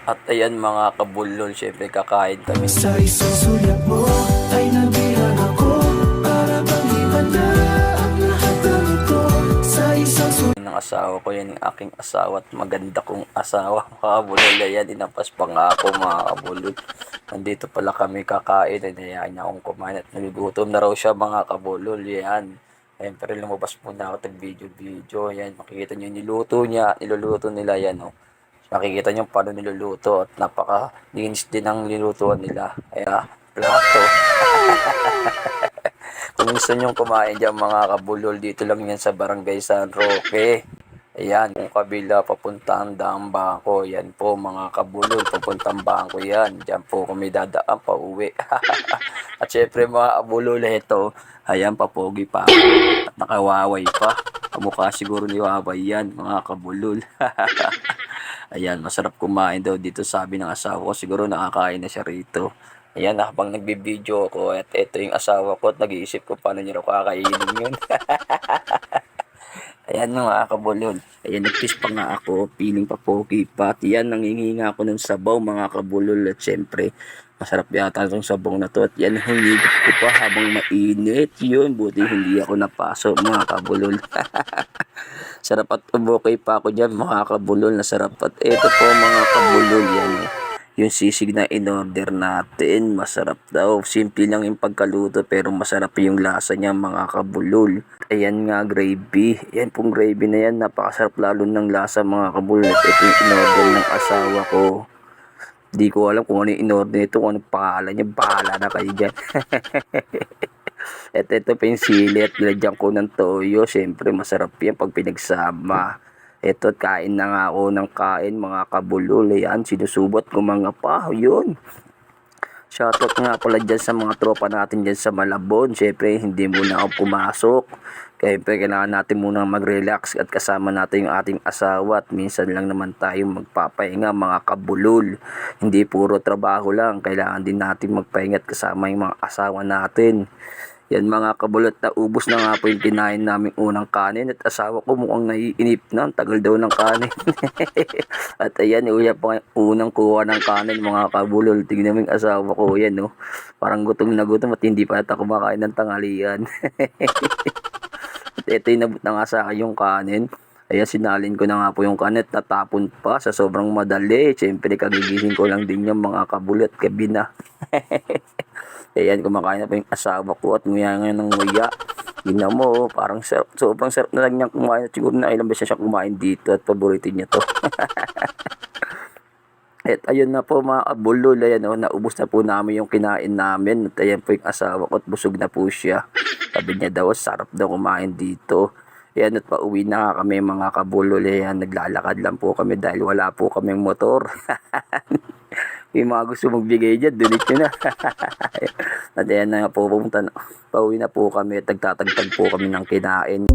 At ayan mga kabulol, syempre kakain kami. Sa isang sulat mo ay nabihag ako, para bang iba na ang lahat ng ito. Sa isang sulat Ng asawa ko, yan yung aking asawa at maganda kong asawa. Mga kabulol, ayan, inapas pa nga ako mga kabulol. Nandito pala kami kakain, inayaan niya akong kumain at nagugutom na raw siya mga kabulol, yan. Ayan, pero lumabas muna ako ng video. Ayan, makikita niyo yung niluto niya, niluluto nila yan, oh. Makikita niyo paano niluluto at napaka-linis din ang nilutuan nila. Kaya, plato. Kung gusto nyong kumain dyan mga kabulol, dito lang yan sa Barangay San Roque. Ayan, kung kabila papuntang Daang Bangko. Yan po mga kabulol, papuntang Bangko yan. Diyan po kami dadaan pa uwi. At syempre mga kabulol, ito, ayan, papogi pa ako. At nakawaway pa. Kamukha siguro ni Waway yan mga kabulol. Ayan, masarap kumain daw dito, sabi ng asawa ko. Siguro nakakain na siya rito. Ayan, habang nagbibideo ako at ito yung asawa ko at nag-iisip ko paano niya raw kakainin yun. Ayan mga kabulol. Ayan, nag-kiss pa nga ako. Piling pa pogi pa. At yan, nanginginga ako ng sabaw mga kabulol. At syempre, masarap yata itong sabaw na to. At yan, hinigit ko pa habang mainit. Yun, buti hindi ako napasok mga kabulol. Sarap at umukay pa ako dyan mga kabulol na sarap. At ito po mga kabulol yan. Yung sisig na in-order natin, masarap daw. Simple lang yung pagkaluto pero masarap yung lasa niya mga kabulol. Ayan nga gravy. Ayan pong gravy na yan, napakasarap lalo ng lasa mga kabulol. At ito yung in-order ng asawa ko. Di ko alam kung ano yung in-order nito, kung ano pangalan niya. Bahala na kayo dyan. At ito pa yung sili at nilagyan ko ng toyo. Siyempre masarap yan pag pinagsama. Ito, kain na nga ako ng kain mga kabulol. Ayan, sinusubot ko mga pa. Yun. Shoutout nga pala dyan sa mga tropa natin dyan sa Malabon. Siyempre, hindi muna ako pumasok. Siyempre, kailangan natin muna mag-relax at kasama natin yung ating asawa. At minsan lang naman tayo magpapahinga mga kabulol. Hindi puro trabaho lang. Kailangan din natin magpahinga at kasama yung mga asawa natin. Yan mga kabulot, na ubos na nga po yung kinain naming unang kanin at asawa ko mukhang naiinip na, tagal daw ng kanin. At ayan, uya pa unang kuha ng kanin mga kabulol. Tingnan mo yung asawa ko, yan no. Parang gutom na gutom at hindi pa ata kumakain ng tanghalian. At ito yung nabot na nga sa akin yung kanin. Ayan, sinalin ko na nga po yung kanin at natapon pa sa sobrang madali. Siyempre, kagigising ko lang din yung mga kabulot, gabi na. Ayan, kumakain na pa yung asawa ko at nguya ngayon ng nguya. Tingnan mo, parang sarap, sobrang sarap na lang niyang kumain. At siguro na ilang beses siya kumain dito at paborito niya to. At ayun na po mga kabulol, ayan o, naubos na po namin yung kinain namin. At ayan po yung asawa ko at busog na po siya. Sabi niya daw, sarap daw kumain dito. Ayan, at pauwi na kami mga kabulol. Ayan, naglalakad lang po kami dahil wala po kaming motor. Yung mga gusto magbigay dyan, donate nyo na. At ayan na nga po, pauwi na po kami at nagtatagtag po kami ng kinain.